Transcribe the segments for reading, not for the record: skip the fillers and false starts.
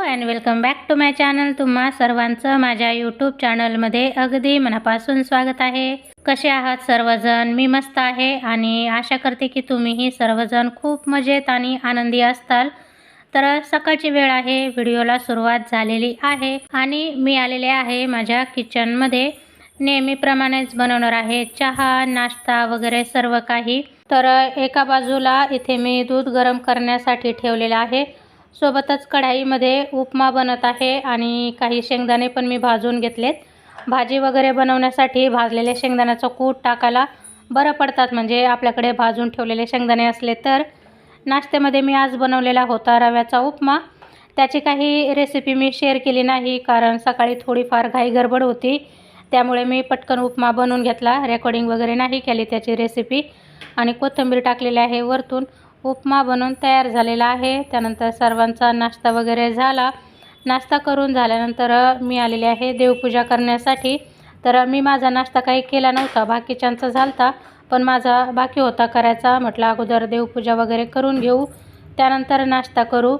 And welcome back to my channel. तुम्हा सर्वांचं माझ्या यूट्यूब चॅनलमध्ये अगदी मनापासून स्वागत आहे। कसे आहात सर्वजण? मी मस्त आहे आणि आशा करते की तुम्हीही सर्वजण खूप मजेत आणि आनंदी असताल। तर सकाळची वेळ आहे, व्हिडिओला सुरुवात झालेली आहे आणि मी आलेले आहे माझ्या किचनमध्ये। नेहमीप्रमाणेच बनवणार आहे चहा, नाश्ता वगैरे सर्व काही। तर एका बाजूला इथे मी दूध गरम करण्यासाठी ठेवलेले आहे, सोबतच कढाईमध्ये उपमा बनत आहे आणि काही शेंगदाणे पण मी भाजून घेतलेत। भाजी वगैरे बनवण्यासाठी भाजलेले शेंगदाण्याचं कूट टाकायला बरं पडतात, म्हणजे आपल्याकडे भाजून ठेवलेले शेंगदाणे असले तर। नाश्त्यामध्ये मी आज बनवलेला होता रव्याचा उपमा। त्याची काही रेसिपी मी शेअर केली नाही, कारण सकाळी थोडीफार घाई गडबड होती, त्यामुळे मी पटकन उपमा बनवून घेतला, रेकॉर्डिंग वगैरे नाही केली त्याची रेसिपी। आणि कोथिंबीर टाकलेली आहे वरतून। उपमा बनवून तयार झालेला आहे। त्यानंतर सर्वांचा नाश्ता वगैरे झाला। नाश्ता करून झाल्यानंतर मी आलेले आहे देवपूजा करण्यासाठी। तर मी माझा नाश्ता काही केला नव्हता, बाकीच्यांचा झालता, पण माझा बाकी होता करायचा। म्हटलं अगोदर देवपूजा वगैरे करून घेऊ, त्यानंतर नाश्ता करू।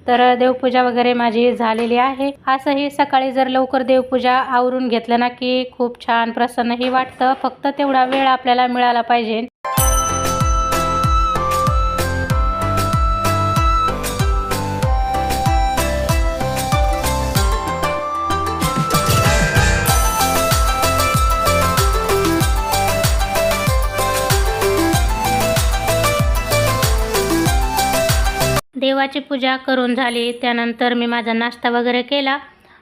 तर देवपूजा वगैरे माझी झालेली आहे। असंही सकाळी जर लवकर देवपूजा आवरून घेतलं ना की खूप छान प्रसन्नही वाटतं, फक्त तेवढा वेळ आपल्याला मिळाला पाहिजे। देवाची पूजा करून झाली, त्यानंतर मी माझा नाश्ता वगैरे केला।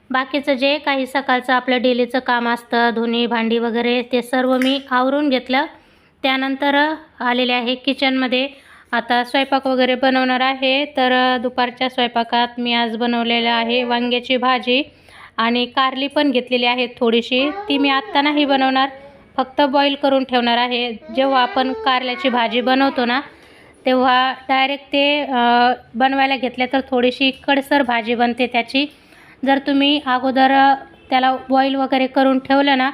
बाकीचं जे काही सकाळचं आपलं डेलीचं काम असतं, धुणी भांडी वगैरे, ते सर्व मी आवरून घेतलं। त्यानंतर आलेले आहे किचनमध्ये। आता स्वयंपाक वगैरे बनवणार आहे। तर दुपारच्या स्वयंपाकात मी आज बनवलेलं आहे वांग्याची भाजी आणि कारली पण घेतलेली आहे थोडीशी। ती मी आत्ता नाही बनवणार, फक्त बॉईल करून ठेवणार आहे। जेव्हा आपण कारल्याची भाजी बनवतो ना, तेव्हा डायरेक्ट ते बनवायला घेतले तर थोडीशी कडसर भाजी बनते त्याची। जर तुम्ही अगोदर त्याला बॉईल वगैरे करून ठेवलं ना,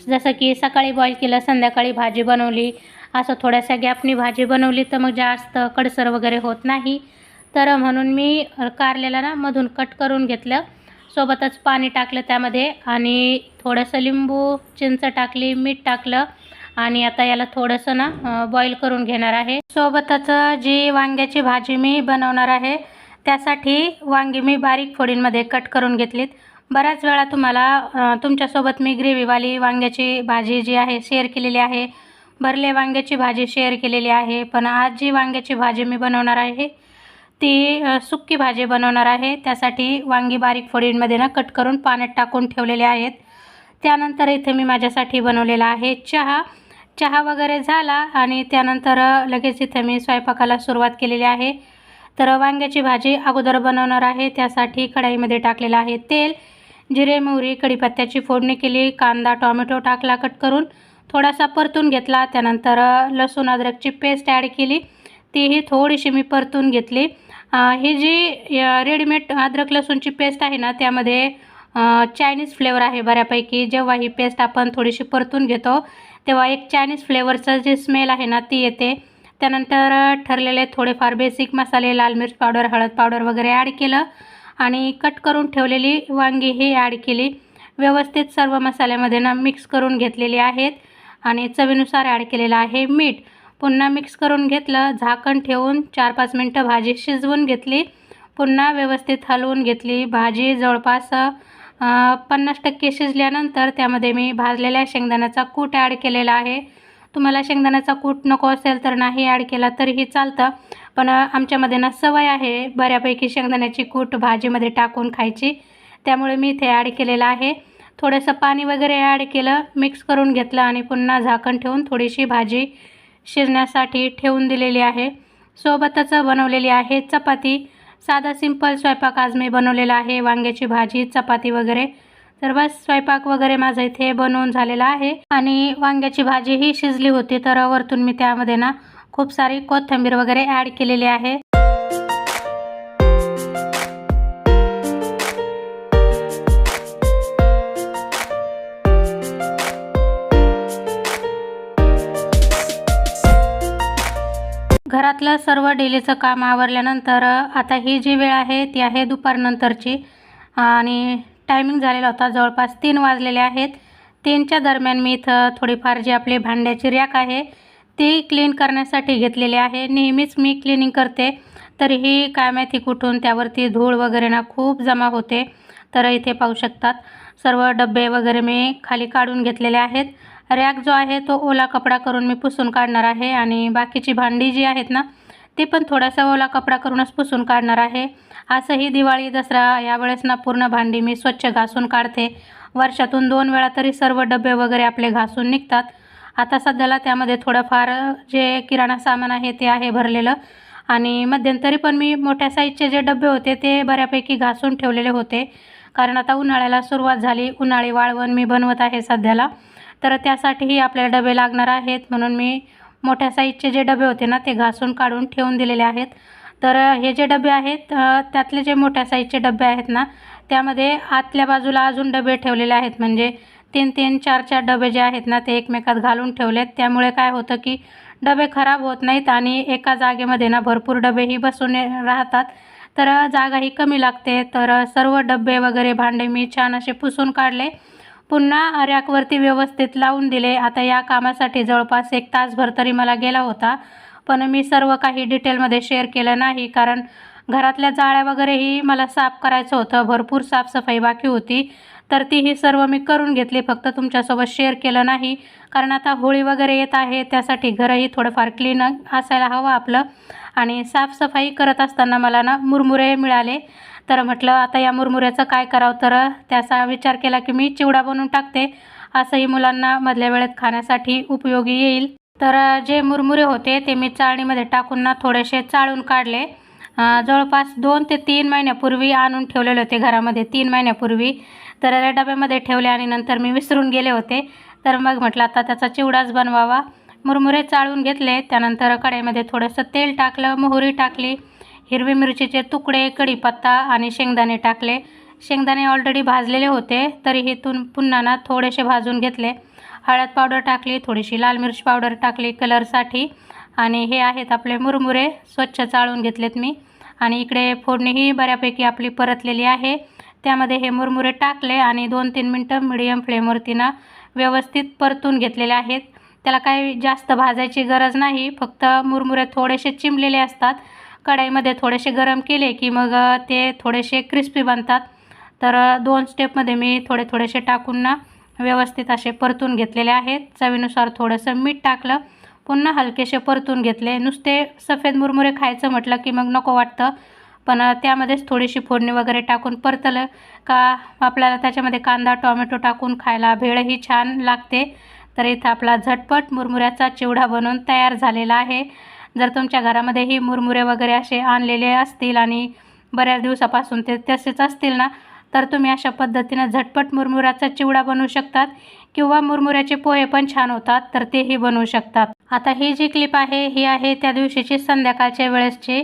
जसं की सकाळी बॉईल केलं, संध्याकाळी भाजी बनवली, असं थोड्याशा गॅपनी भाजी बनवली, तर मग जास्त कडसर वगैरे होत नाही। तर म्हणून मी कारल्याला ना मधून कट करून घेतलं, सोबतच पाणी टाकलं त्यामध्ये आणि थोडंसं लिंबू, चिंच टाकली, मीठ टाकलं आणि आता याला थोडंसं ना बॉईल करून घेणार आहे। सोबतच जी वांग्याची भाजी मी बनवणार आहे त्यासाठी वांगी मी बारीक फोडींमध्ये कट करून घेतलीत। बऱ्याच वेळा तुम्हाला तुमच्यासोबत मी ग्रेव्हीवाली वांग्याची भाजी जी आहे शेअर केलेली आहे, भरले वांग्याची भाजी शेअर केलेली आहे, पण आज जी वांग्याची भाजी मी बनवणार आहे ती सुक्की भाजी बनवणार आहे। त्यासाठी वांगी बारीक फोडींमध्ये ना कट करून पाण्यात टाकून ठेवलेले आहेत। त्यानंतर इथे मी माझ्यासाठी बनवलेला आहे चहा वगैरे झाला आणि त्यानंतर लगेच इथे मी स्वयंपाकाला सुरुवात केलेली आहे। तर वांग्याची भाजी अगोदर बनवणार आहे, त्यासाठी कढाईमध्ये टाकलेलं आहे तेल, जिरे, मोहरी, कढीपत्त्याची फोडणी केली, कांदा टोमॅटो टाकला कट करून, थोडासा परतून घेतला। त्यानंतर लसूण अद्रकची पेस्ट ॲड केली, तीही थोडीशी मी परतून घेतली। ही जी रेडीमेड अद्रक लसूणची पेस्ट आहे ना, त्यामध्ये चायनीज फ्लेवर आहे बऱ्यापैकी। जेव्हा ही पेस्ट आपण थोडीशी परतून घेतो तेव्हा एक चायनीज फ्लेवरचं जी स्मेल आहे ना ती येते। त्यानंतर ठरलेले थोडेफार बेसिक मसाले, लाल मिर्च पावडर, हळद पावडर वगैरे ॲड केलं आणि कट करून ठेवलेली वांगी ही ॲड केली। व्यवस्थित सर्व मसाल्यामध्ये ना मिक्स करून घेतलेली आहेत आणि चवीनुसार ॲड केलेलं आहे मीठ। पुन्हा मिक्स करून घेतलं, झाकण ठेवून 4-5 मिनटं भाजी शिजवून घेतली, पुन्हा व्यवस्थित हलवून घेतली। भाजी जवळपास 50% शिजल्यानंतर त्यामध्ये मी भाजलेल्या शेंगदाण्याचा कूट ॲड केलेला आहे। तुम्हाला शेंगदाण्याचा कूट नको असेल तर नाही ॲड केला तरीही चालतं, पण आमच्यामध्ये ना सवय आहे बऱ्यापैकी शेंगदाण्याची कूट भाजीमध्ये टाकून खायची, त्यामुळे मी इथे ॲड केलेलं आहे। थोडंसं पाणी वगैरे ॲड केलं, मिक्स करून घेतलं आणि पुन्हा झाकण ठेवून थोडीशी भाजी शिजण्यासाठी ठेवून दिलेली आहे। सोबतच बनवलेली आहे चपाती। साधा सिंपल स्वयंपाक आज मी बनवलेला आहे, वांग्याची भाजी, चपाती वगैरे। तर बस स्वयंपाक वगैरे माझा इथे बनवून झालेला आहे आणि वांग्याची भाजी ही शिजली होती, तर वरतून मी त्यामध्ये ना खूप सारी कोथिंबीर वगैरे ॲड केलेली आहे। घरातलं सर्व डेलीचं काम आवरल्यानंतर आता ही जी वेळ आहे ती आहे दुपारनंतरची आणि टायमिंग झालेला होता जवळपास 3 वाजलेले आहेत. 3च्या दरम्यान मी इथं थोडीफार जी आपली भांड्याची रॅक आहे ती क्लीन करण्यासाठी घेतलेली आहे. नेहमीच मी क्लिनिंग करते, तरीही काय माहिती कुठून त्यावरती धूळ वगैरे ना खूप जमा होते. तर इथे पाहू शकतात सर्व डब्बे वगैरे मी खाली काढून घेतलेले आहेत. रॅक जो आहे तो ओला कपडा करून मी पुसून काढणार आहे आणि बाकीची भांडी जी आहेत ना ती पण थोडासा ओला कपडा करूनच पुसून काढणार आहे. असंही दिवाळी दसरा यावेळेस ना पूर्ण भांडी मी स्वच्छ घासून काढते. वर्षातून 2 वेळा तरी सर्व डबे वगैरे आपले घासून निघतात. आता सध्याला त्यामध्ये थोडंफार जे किराणा सामान आहे ते आहे भरलेलं आणि मध्यंतरी पण मी मोठ्या साईजचे जे डबे होते ते बऱ्यापैकी घासून ठेवलेले होते, कारण आता उन्हाळ्याला सुरुवात झाली. उन्हाळी वाळवण मी बनवत आहे सध्याला, तर त्यासाठीही आपल्याला डबे लागणार आहेत. म्हणून मी मोठ्या साईजचे जे डबे होते ना ते घासून काढून ठेवून दिलेले आहेत. तर हे जे डबे आहेत त्यातले जे मोठ्या साईजचे डबे आहेत ना त्यामध्ये आतल्या बाजूला अजून डबे ठेवलेले आहेत, म्हणजे 3-3, 4-4 डबे जे आहेत ना ते एकमेकात घालून ठेवलेत. त्यामुळे काय होतं की डबे खराब होत नाहीत आणि एका जागेमध्ये ना भरपूर डबेही बसून राहतात, तर जागाही कमी लागते. तर सर्व डबे वगैरे भांडे मी छान असे पुसून काढले, पुन्हा रॅकवरती व्यवस्थित लावून दिले. आता या कामासाठी जवळपास 1 तासभर तरी मला गेला होता, पण मी सर्व काही डिटेलमध्ये शेअर केलं नाही, कारण घरातल्या जाळ्या वगैरेही मला साफ करायचं होतं. भरपूर साफसफाई बाकी होती, तर तीही सर्व मी करून घेतली. फक्त तुमच्यासोबत शेअर केलं नाही, कारण आता होळी वगैरे येत आहे, त्यासाठी घरही थोडंफार क्लीन असायला हवं आपलं. आणि साफसफाई करत असताना मला ना मुरमुरे मिळाले, तर म्हटलं आता या मुरमुऱ्याचं काय करावं. तर त्याचा विचार केला की मी चिवडा बनवून टाकते, असंही मुलांना मधल्या वेळेत खाण्यासाठी उपयोगी येईल. तर जे मुरमुरे होते ते मी चाळणीमध्ये टाकून ना थोडेसे चाळून काढले. जवळपास 2 ते 3 महिन्यापूर्वी आणून ठेवलेले होते घरामध्ये, 3 महिन्यापूर्वी. तर डब्यामध्ये ठेवले आणि नंतर मी विसरून गेले होते. तर मग म्हटलं आता त्याचा चिवडाच बनवावा. मुरमुरे चाळून घेतले, त्यानंतर कढईमध्ये थोडंसं तेल टाकलं, मोहरी टाकली, हिरवी मिरचीचे तुकडे, कढीपत्ता आणि शेंगदाणे टाकले. शेंगदाणे ऑलरेडी भाजलेले होते, तरीही पुन्हा ना थोडेसे भाजून घेतले. हळद पावडर टाकली, थोडीशी लाल मिरची पावडर टाकली कलरसाठी. आणि हे आहेत आपले मुरमुरे, स्वच्छ चाळून घेतलेत मी. आणि इकडे फोडणीही बऱ्यापैकी आपली परतलेली आहे. त्यामध्ये हे मुरमुरे टाकले आणि 2-3 मिनटं मीडियम फ्लेमवरती ना व्यवस्थित परतून घेतलेले आहेत. त्याला काही जास्त भाजायची गरज नाही, फक्त मुरमुरे थोडेसे चिमलेले असतात. कढईमध्ये थोडेसे गरम केले की मग ते थोडेसे क्रिस्पी बनतात. तर 2 स्टेपमध्ये मी थोडेसे टाकून ना व्यवस्थित असे परतून घेतलेले आहेत. चवीनुसार थोडंसं मीठ टाकलं, पुन्हा हलकेसे परतून घेतले. नुसते सफेद मुरमुरे खायचं म्हटलं की मग नको वाटतं, पण त्यामध्येच थोडीशी फोडणी वगैरे टाकून परतलं का आपल्याला त्याच्यामध्ये कांदा टोमॅटो टाकून खायला भेळही छान लागते. तर इथं आपला झटपट मुरमुऱ्याचा चिवडा बनवून तयार झालेला आहे. जर तुमच्या घरामध्येही मुरमुरे वगैरे असे आणलेले असतील आणि बऱ्याच दिवसापासून ते तसेच असतील ना, तर तुम्ही अशा पद्धतीनं झटपट मुरमुऱ्याचा चिवडा बनवू शकतात, किंवा मुरमुऱ्याचे पोहे पण छान होतात, तर तेही बनवू शकतात. आता ही जी क्लिप आहे ही आहे त्या दिवशीची संध्याकाळच्या वेळेसची.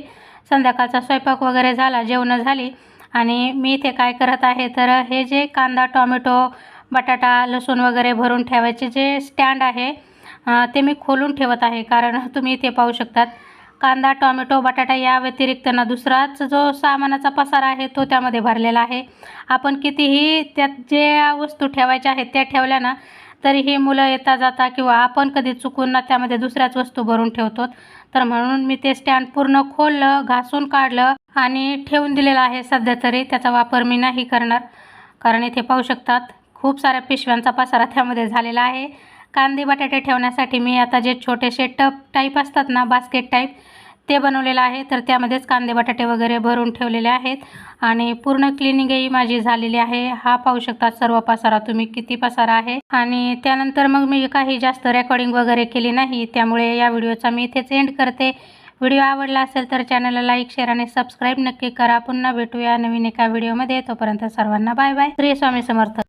संध्याकाळचा स्वयंपाक वगैरे झाला, जेवणं झाली आणि मी इथे काय करत आहे, तर हे जे कांदा टोमॅटो बटाटा लसूण वगैरे भरून ठेवायचे जे स्टँड आहे ते मी खोलून ठेवत आहे. कारण तुम्ही इथे पाहू शकतात कांदा टोमॅटो बटाटा या व्यतिरिक्त ना दुसराच जो सामानाचा पसारा आहे तो त्यामध्ये भरलेला आहे. आपण कितीही त्यात जे वस्तू ठेवायच्या आहेत त्या ठेवल्या ना तरीही मुलं येता जाता किंवा आपण कधी चुकून ना त्यामध्ये दुसऱ्याच वस्तू भरून ठेवतो. तर म्हणून मी ते स्टँड पूर्ण खोललं, घासून काढलं आणि ठेवून दिलेलं आहे. सध्या तरी त्याचा वापर मी नाही करणार, कारण इथे पाहू शकतात खूप साऱ्या पिशव्यांचा पसारा त्यामध्ये झालेला आहे. कांदे बटाटे ठेवण्यासाठी मी आता जे छोटेसे टब टाईप असतात ना, बास्केट टाईप, ते बनवलेलं आहे. तर त्यामध्येच कांदे बटाटे वगैरे भरून ठेवलेले आहेत आणि पूर्ण क्लिनिंगही माझी झालेली आहे. हा पाहू शकता सर्व पसारा तुम्ही किती पसारा आहे. आणि त्यानंतर मग मी काही जास्त रेकॉर्डिंग वगैरे केली नाही, त्यामुळे या व्हिडिओचा मी इथेच एंड करते. व्हिडिओ आवडला असेल तर चॅनलला लाईक शेअर आणि सबस्क्राईब नक्की करा. पुन्हा भेटूया नवीन एका व्हिडिओमध्ये. तोपर्यंत सर्वांना बाय बाय. श्री स्वामी समर्थ.